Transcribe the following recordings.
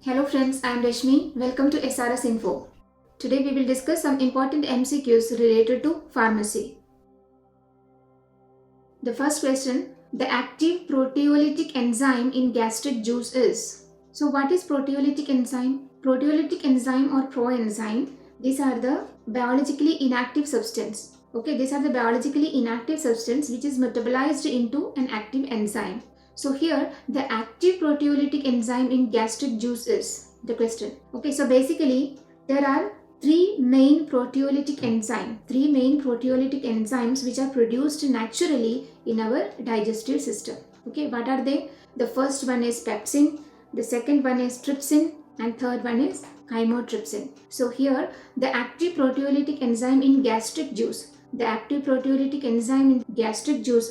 Hello friends, I am Rashmi. Welcome to SRS Info. Today we will discuss some important MCQs related to pharmacy. The first question, the active proteolytic enzyme in gastric juice is. So what is proteolytic enzyme? Proteolytic enzyme or proenzyme, these are the biologically inactive substance. Okay, these are the biologically inactive substance which is metabolized into an active enzyme. So here the active proteolytic enzyme in gastric juice is the question. Okay, so basically there are three main proteolytic enzymes which are produced naturally in our digestive system. Okay, what are they? The first one is pepsin, the second one is trypsin, and third one is chymotrypsin. So here the active proteolytic enzyme in gastric juice,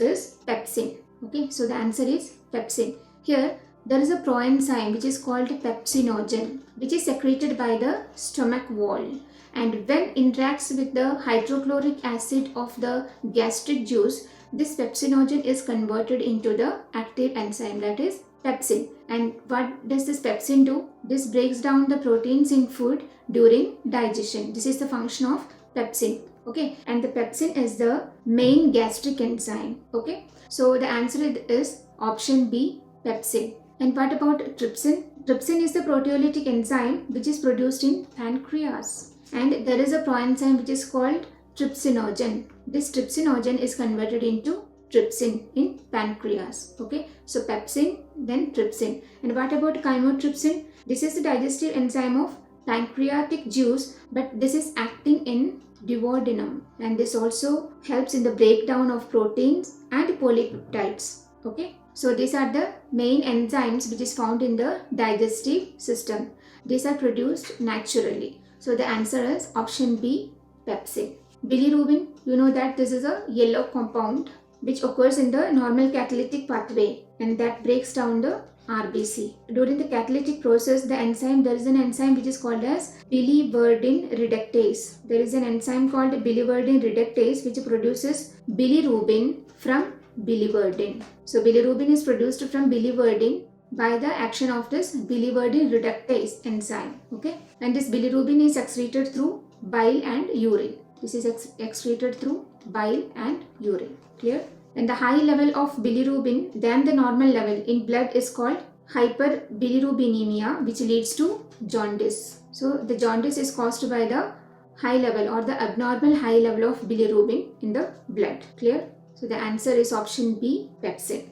is pepsin. Okay, so the answer is pepsin. Here there is a proenzyme which is called pepsinogen, which is secreted by the stomach wall, and when interacts with the hydrochloric acid of the gastric juice, this pepsinogen is converted into the active enzyme, that is pepsin. And what does this pepsin do? This breaks down the proteins in food during digestion. This is the function of pepsin. Okay, and the pepsin is the main gastric enzyme. Okay, so the answer is option B, pepsin. And what about trypsin? Trypsin is the proteolytic enzyme which is produced in pancreas, and there is a proenzyme which is called trypsinogen. This trypsinogen is converted into trypsin in pancreas. Okay, so pepsin, then trypsin. And what about chymotrypsin? This is the digestive enzyme of pancreatic juice, but this is acting in duodenum, and this also helps in the breakdown of proteins and polypeptides. Okay, so these are the main enzymes which is found in the digestive system. These are produced naturally. So the answer is option B, pepsin. Bilirubin, you know that this is a yellow compound which occurs in the normal catalytic pathway, and that breaks down the RBC. During the catalytic process, there is an enzyme which is called as biliverdin reductase. There is an enzyme called biliverdin reductase which produces bilirubin from biliverdin. So bilirubin is produced from biliverdin by the action of this biliverdin reductase enzyme. Okay, and this bilirubin is excreted through bile and urine. This is excreted through bile and urine. Clear? And the high level of bilirubin than the normal level in blood is called hyperbilirubinemia, which leads to jaundice. So the jaundice is caused by the high level or the abnormal high level of bilirubin in the blood. Clear? So the answer is option B, pepsin.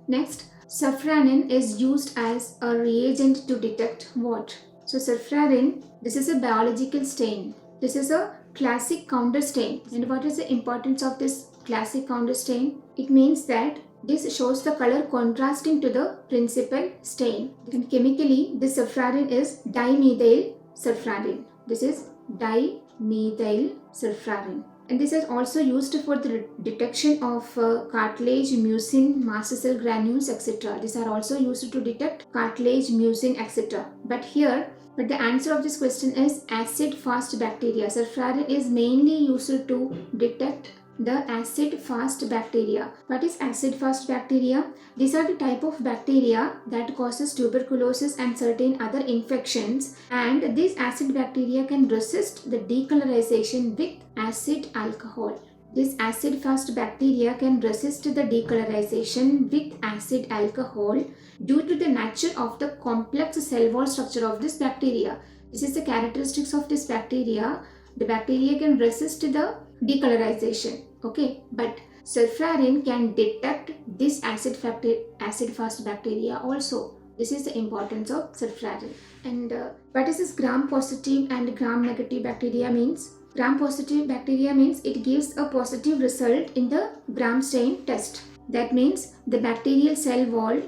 Next, safranin is used as a reagent to detect what? So safranin, this is a biological stain. This is a classic counter stain. And what is the importance of this classic counter stain? It means that this shows the color contrasting to the principal stain. And chemically, this safranin is dimethyl safranin. This is dimethyl safranin. And this is also used for the detection of cartilage, mucin, mast cell granules, etc. These are also used to detect cartilage, mucin, etc. But the answer of this question is acid-fast bacteria. Safranin is mainly used to detect the acid-fast bacteria. What is acid-fast bacteria? These are the type of bacteria that causes tuberculosis and certain other infections, and these acid bacteria can resist the decolorization with acid alcohol. This acid-fast bacteria can resist the decolorization with acid alcohol due to the nature of the complex cell wall structure of this bacteria. This is the characteristics of this bacteria. The bacteria can resist the decolorization. Okay, but safranin can detect this acid-fast bacteria also. This is the importance of safranin. And what is this gram-positive and gram-negative bacteria means? Gram-positive bacteria means it gives a positive result in the gram stain test. That means the bacterial cell wall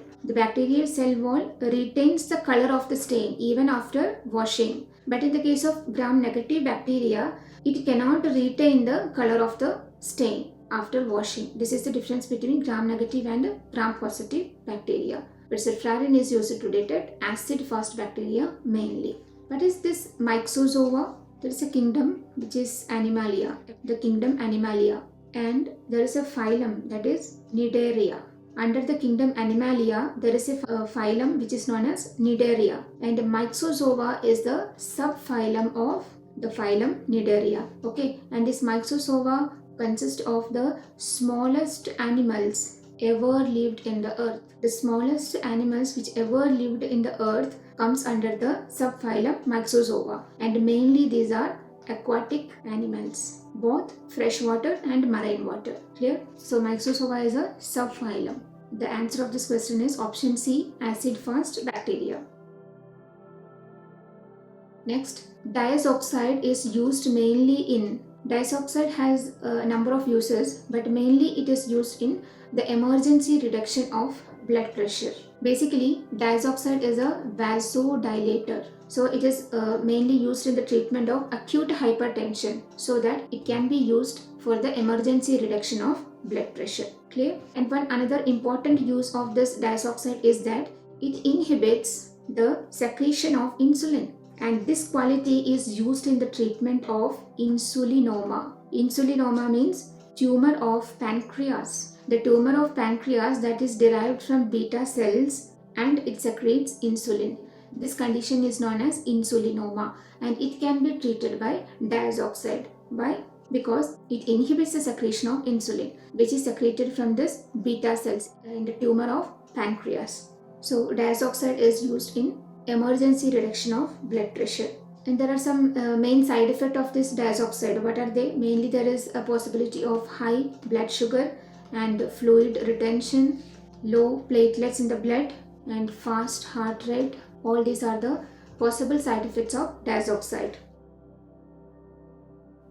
retains the color of the stain even after washing. But in the case of gram-negative bacteria, it cannot retain the color of the stain after washing. This is the difference between gram-negative and gram-positive bacteria. But safranin is used to detect acid-fast bacteria mainly. What is this myxozoa? There is a kingdom which is Animalia, the kingdom Animalia, and there is a phylum, that is Cnidaria. under the kingdom Animalia, there is a phylum which is known as Cnidaria, and Myxozoa is the subphylum of the phylum Cnidaria. Okay, and this Myxozoa consists of the smallest animals ever lived in the earth. The smallest animals which ever lived in the earth comes under the subphylum Myxozoa, and mainly these are aquatic animals, both freshwater and marine water. Clear? So Myxozoa is a subphylum. The answer of this question is option C, acid fast bacteria. Next, diazoxide is used mainly in, diazoxide has a number of uses, but mainly it is used in the emergency reduction of blood pressure. Basically, diazoxide is a vasodilator. So it is mainly used in the treatment of acute hypertension, so that it can be used for the emergency reduction of blood pressure. Clear? And one another important use of this diazoxide is that it inhibits the secretion of insulin, and this quality is used in the treatment of insulinoma. Insulinoma means tumor of pancreas. The tumor of pancreas that is derived from beta cells and it secretes insulin. This condition is known as insulinoma, and it can be treated by diazoxide. Why? Because it inhibits the secretion of insulin, which is secreted from this beta cells in the tumor of pancreas. So diazoxide is used in emergency reduction of blood pressure. And there are some main side effects of this diazoxide. What are they? Mainly there is a possibility of high blood sugar and fluid retention, low platelets in the blood, and fast heart rate. All these are the possible side effects of diazoxide.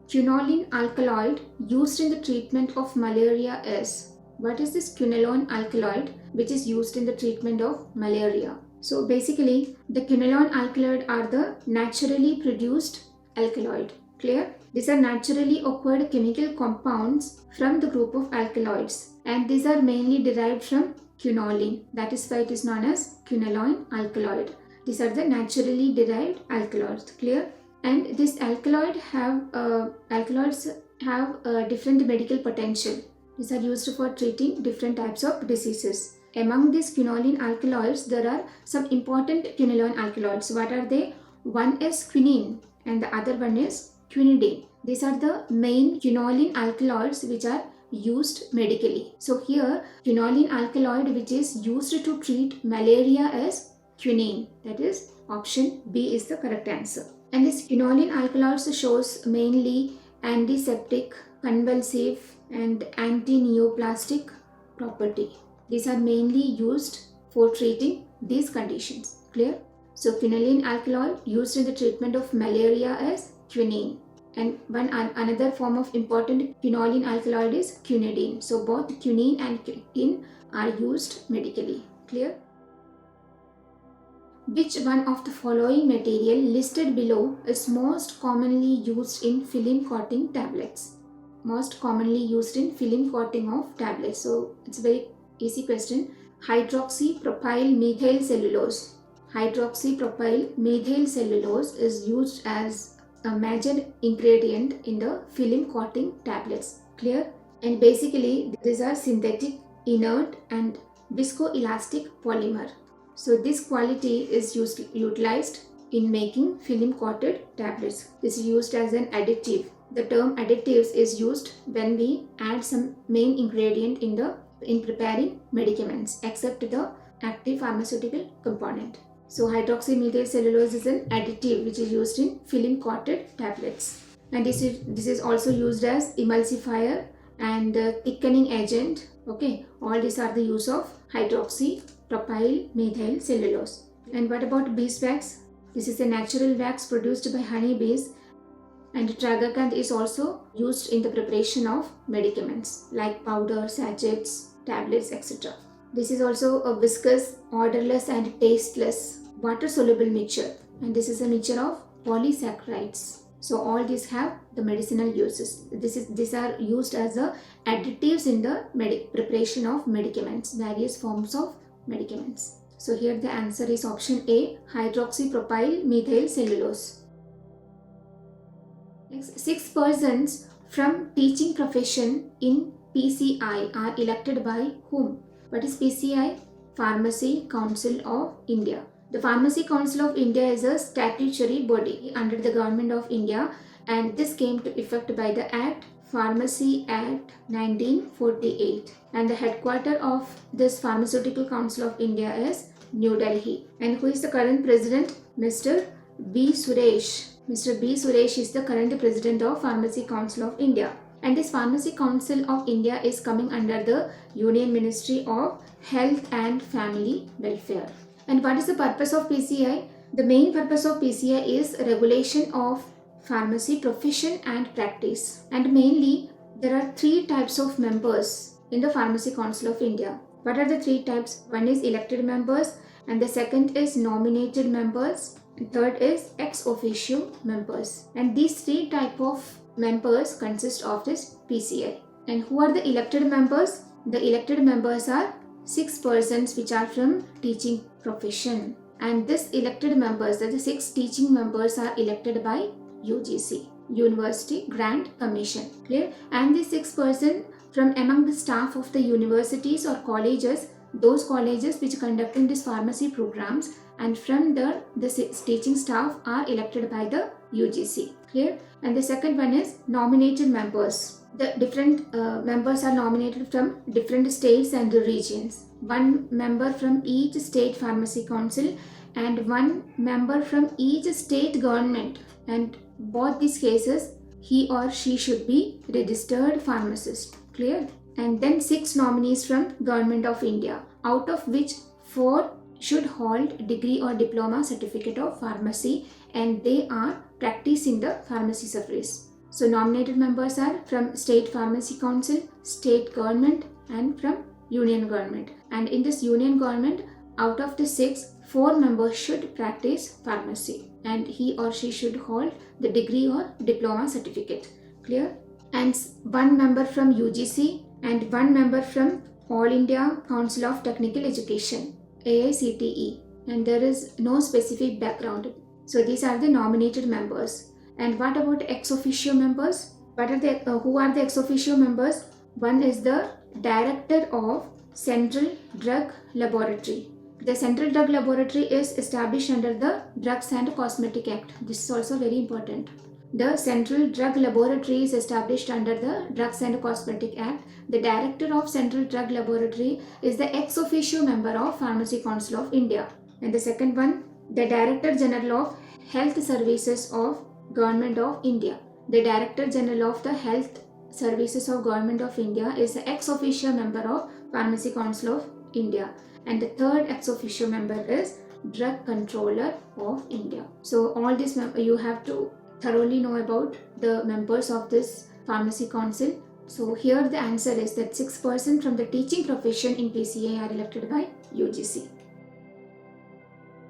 Quinoline alkaloid used in the treatment of malaria is, what is this quinoline alkaloid which is used in the treatment of malaria? So basically, the quinoline alkaloid are the naturally produced alkaloid. Clear? These are naturally occurred chemical compounds from the group of alkaloids, and these are mainly derived from quinoline. That is why it is known as quinoline alkaloid. These are the naturally derived alkaloids. Clear? And this alkaloids have different medical potential. These are used for treating different types of diseases. Among these quinoline alkaloids, there are some important quinoline alkaloids. What are they? One is quinine and the other one is quinidine. These are the main quinoline alkaloids which are used medically. So here, quinoline alkaloid which is used to treat malaria is quinine. That is option B is the correct answer. And this quinoline alkaloids shows mainly antiseptic, convulsive and anti-neoplastic property. These are mainly used for treating these conditions. Clear? So quinoline alkaloid used in the treatment of malaria is quinine. And another form of important quinoline alkaloid is quinidine. So both quinine and quinidine are used medically. Clear? Which one of the following material listed below is most commonly used in film coating tablets? Most commonly used in film coating of tablets. So it's a very easy question. Hydroxypropyl methyl cellulose. Hydroxypropyl methyl cellulose is used as a major ingredient in the film coating tablets. Clear? And basically these are synthetic, inert and viscoelastic polymer. So this quality is utilized in making film coated tablets. This is used as an additive. The term additives is used when we add some main ingredient in preparing medicaments, except the active pharmaceutical component. So hydroxymethyl cellulose is an additive which is used in film coated tablets, and this is also used as emulsifier and thickening agent. Okay, all these are the use of hydroxypropyl methyl cellulose. And what about beeswax? This is a natural wax produced by honeybees, and tragacanth is also used in the preparation of medicaments like powder, sachets, tablets, etc. This is also a viscous, odorless and tasteless water-soluble mixture, and this is a mixture of polysaccharides. So all these have the medicinal uses. These are used as additives in the preparation of medicaments, various forms of medicaments. So here the answer is option A, hydroxypropyl methyl cellulose. Next, 6 persons from teaching profession in PCI are elected by whom? What is PCI? Pharmacy Council of India. The Pharmacy Council of India is a statutory body under the Government of India, and this came to effect by the Act Pharmacy Act 1948, and the headquarter of this Pharmaceutical Council of India is New Delhi. And who is the current president? Mr. B. Suresh. Mr. B. Suresh is the current president of Pharmacy Council of India. And this Pharmacy Council of India is coming under the Union Ministry of Health and Family Welfare. And what is the purpose of PCI? The main purpose of PCI is regulation of pharmacy profession and practice. And mainly there are three types of members in the Pharmacy Council of India. What are the three types? One is elected members, and the second is nominated members, and third is ex officio members. And these three type of members consist of this PCI. And who are the elected members? The elected members are 6 persons which are from teaching profession, and this elected members, that the 6 teaching members, are elected by UGC, University Grant Commission. Clear? And the 6 persons from among the staff of the universities or colleges, those colleges which conducting these pharmacy programs, and from the teaching staff are elected by the UGC. Clear? And the second one is nominated members. The different members are nominated from different states and the regions. One member from each state pharmacy council and one member from each state government. And both these cases, he or she should be registered pharmacist. Clear? And then 6 nominees from Government of India, out of which 4 should hold degree or diploma certificate of pharmacy, and they are practicing the pharmacy service. So nominated members are from State Pharmacy Council, State Government, and from Union Government. And in this Union Government, out of the 6, 4 members should practice pharmacy, and he or she should hold the degree or diploma certificate. Clear? And 1 member from UGC and 1 member from All India Council of Technical Education, AICTE, and there is no specific background. So these are the nominated members. And what about ex officio members? Who are the ex officio members? One is the Director of Central Drug Laboratory. The Central Drug Laboratory is established under the Drugs and Cosmetic Act. This is also very important. The Central Drug Laboratory is established under the Drugs and Cosmetic Act. The Director of Central Drug Laboratory is the ex officio member of Pharmacy Council of India. And the second one, the Director General of Health Services of Government of India. The Director General of the Health Services of Government of India is the ex officio member of Pharmacy Council of India. And the third ex officio member is Drug Controller of India. So all this you have to thoroughly know about the members of this Pharmacy Council. So here the answer is that 6% from the teaching profession in PCI are elected by UGC.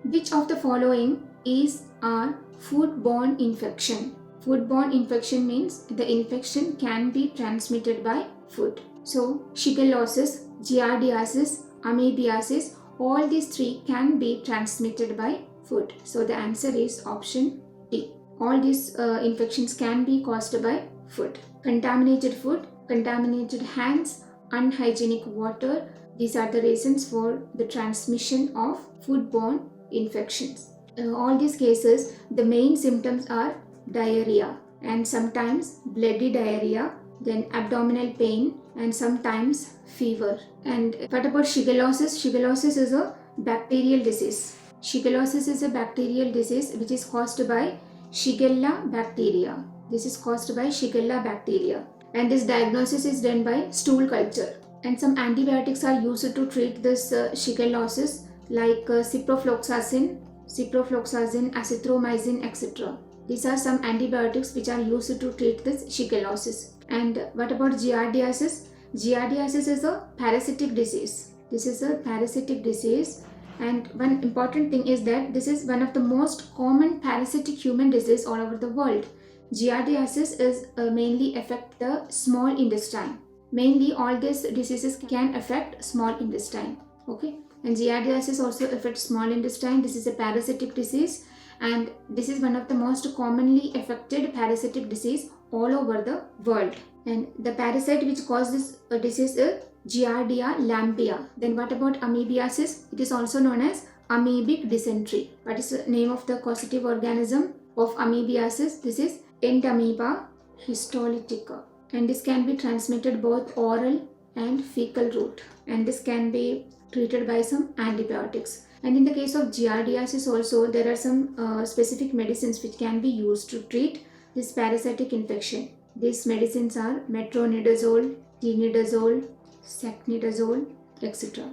Which of the following is a foodborne infection? Foodborne infection means the infection can be transmitted by food. So shigellosis, giardiasis, amoebiasis, all these 3 can be transmitted by food. So the answer is option D. All these infections can be caused by food. Contaminated food, contaminated hands, unhygienic water, these are the reasons for the transmission of foodborne infections. All these cases, the main symptoms are diarrhea and sometimes bloody diarrhea, then abdominal pain and sometimes fever. And what about shigellosis? Shigellosis is a bacterial disease. Shigellosis is a bacterial disease which is caused by Shigella bacteria. This is caused by Shigella bacteria, and this diagnosis is done by stool culture. And some antibiotics are used to treat this shigellosis, like ciprofloxacin, azithromycin, etc. These are some antibiotics which are used to treat this shigellosis. And what about giardiasis? Giardiasis is a parasitic disease. This is a parasitic disease, and one important thing is that this is one of the most common parasitic human disease all over the world. Giardiasis is mainly affect the small intestine. Mainly all these diseases can affect small intestine. Okay, and giardiasis also affects small intestine. This is a parasitic disease, and this is one of the most commonly affected parasitic disease all over the world. And the parasite which causes this disease is Giardia lamblia. Then what about amoebiasis? It is also known as amoebic dysentery. What is the name of the causative organism of amoebiasis? This is Entamoeba histolytica. And this can be transmitted both oral and fecal route. And this can be treated by some antibiotics. And in the case of giardiasis also, there are some specific medicines which can be used to treat this parasitic infection. These medicines are metronidazole, tinidazole, saxnidazole, etc.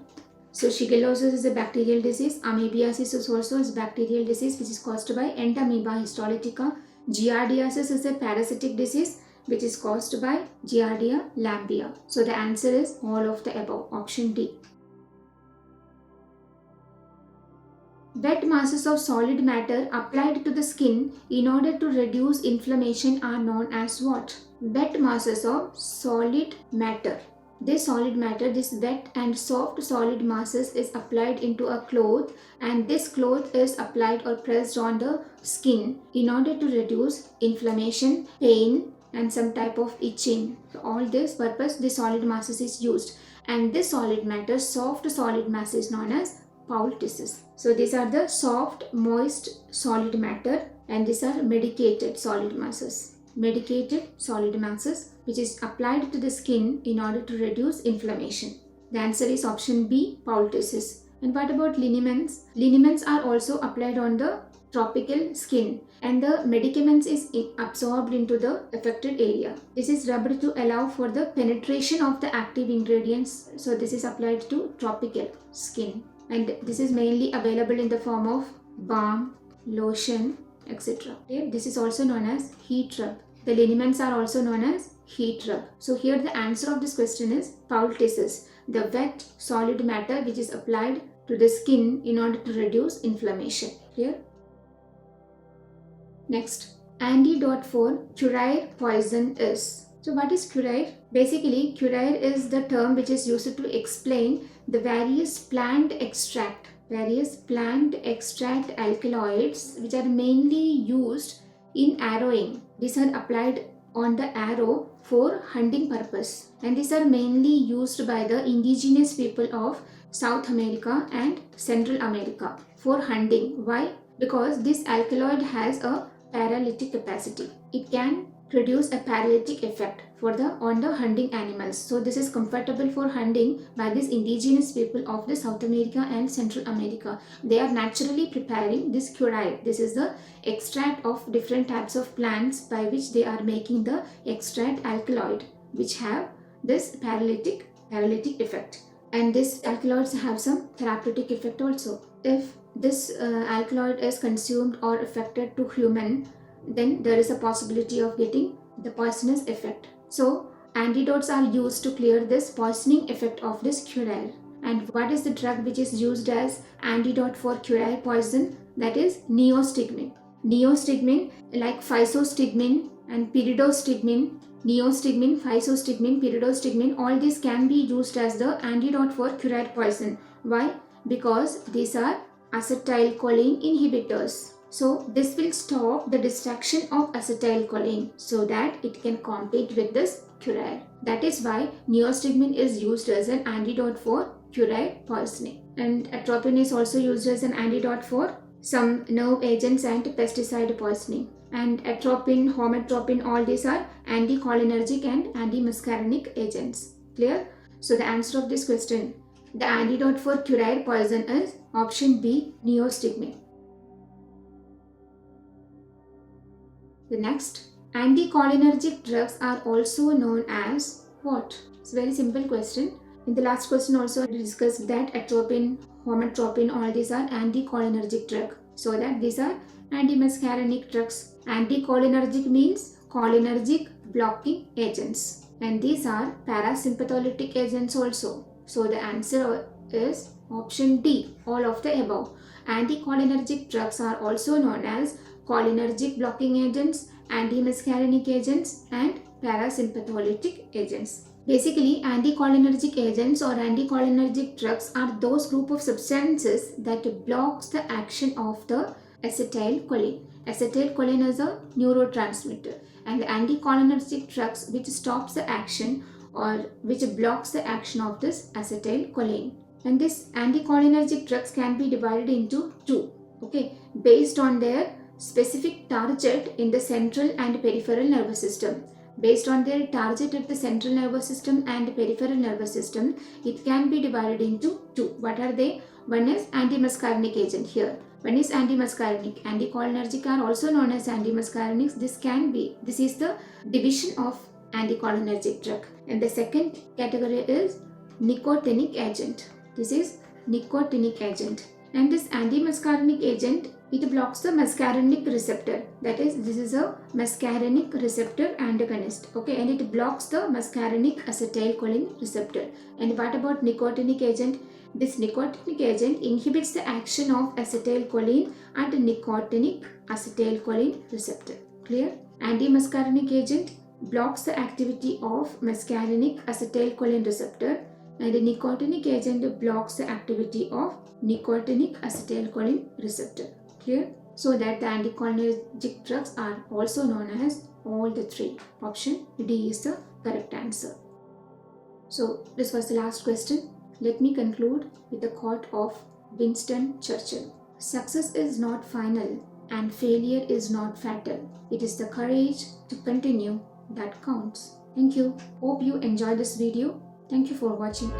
So shigellosis is a bacterial disease. Amoebiasis is also a bacterial disease which is caused by Entamoeba histolytica. Giardiasis is a parasitic disease which is caused by Giardia lamblia. So the answer is all of the above, option D. Wet masses of solid matter applied to the skin in order to reduce inflammation are known as what? Wet masses of solid matter. This solid matter, this wet and soft solid masses is applied into a cloth, and this cloth is applied or pressed on the skin in order to reduce inflammation, pain, and some type of itching. For all this purpose, this solid masses is used, and this solid matter, soft solid mass, is known as poultices. So these are the soft, moist solid matter, and these are medicated solid masses. Medicated solid masses which is applied to the skin in order to reduce inflammation. The answer is option B, poultices. And what about liniments? Liniments are also applied on the tropical skin, and the medicaments is absorbed into the affected area. This is rubbed to allow for the penetration of the active ingredients. So this is applied to tropical skin, and this is mainly available in the form of balm, lotion, etc. Okay? This is also known as heat rub. The liniments are also known as heat rub. So here the answer of this question is poultices, the wet solid matter which is applied to the skin in order to reduce inflammation. Clear? Next, antidote for curare poison is. So what is curare? Basically, curare is the term which is used to explain the various plant extract alkaloids which are mainly used in arrowing. These are applied on the arrow for hunting purpose, and these are mainly used by the indigenous people of South America and Central America for hunting. Why? Because this alkaloid has a paralytic capacity. It can produce a paralytic effect on the hunting animals. So this is comfortable for hunting by these indigenous people of the South America and Central America. They are naturally preparing this curare. This is the extract of different types of plants by which they are making the extract alkaloid which have this paralytic effect. And these alkaloids have some therapeutic effect also. If this alkaloid is consumed or affected to human, then there is a possibility of getting the poisonous effect. So antidotes are used to clear this poisoning effect of this curare. And what is the drug which is used as antidote for curare poison? That is neostigmine. Neostigmine, like physostigmine and pyridostigmine, neostigmine, physostigmine, pyridostigmine, all these can be used as the antidote for curare poison. Why? Because these are acetylcholine inhibitors. So this will stop the destruction of acetylcholine so that it can compete with this curare. That is why neostigmine is used as an antidote for curare poisoning. And atropine is also used as an antidote for some nerve agents and pesticide poisoning. And atropine, homatropine, all these are anticholinergic and antimuscarinic agents. Clear? So the answer of this question, the antidote for curare poison is option B, neostigmine. The next, anticholinergic drugs are also known as what? It's a very simple question. In the last question also we discussed that atropine, homatropine, all these are anticholinergic drugs. So that these are antimuscarinic drugs. Anticholinergic means cholinergic blocking agents. And these are parasympathetic agents also. So the answer is option D, all of the above. Anticholinergic drugs are also known as cholinergic blocking agents, antimuscarinic agents, and parasympathetic agents. Basically, anticholinergic agents or anticholinergic drugs are those group of substances that blocks the action of the acetylcholine. Acetylcholine is a neurotransmitter, and the anticholinergic drugs which stops the action or which blocks the action of this acetylcholine. And this anticholinergic drugs can be divided into two, okay, based on their specific target in the central and peripheral nervous system. Based on their target at the central nervous system and peripheral nervous system, it can be divided into two. What are they? One is antimuscarinic agent here. One is antimuscarinic. Anticholinergic are also known as antimuscarinics. This is the division of anticholinergic drug. And the second category is nicotinic agent. This is nicotinic agent. And this antimuscarinic agent, it blocks the muscarinic receptor. That is, this is a muscarinic receptor antagonist. Okay, and it blocks the muscarinic acetylcholine receptor. And what about nicotinic agent? This nicotinic agent inhibits the action of acetylcholine at nicotinic acetylcholine receptor. Clear? Antimuscarinic agent blocks the activity of muscarinic acetylcholine receptor, and a nicotinic agent blocks the activity of nicotinic acetylcholine receptor. Clear? So that the anticholinergic drugs are also known as all the three. Option D is the correct answer. So this was the last question. Let me conclude with the quote of Winston Churchill. Success is not final and failure is not fatal. It is the courage to continue that counts. Thank you. Hope you enjoyed this video. Thank you for watching.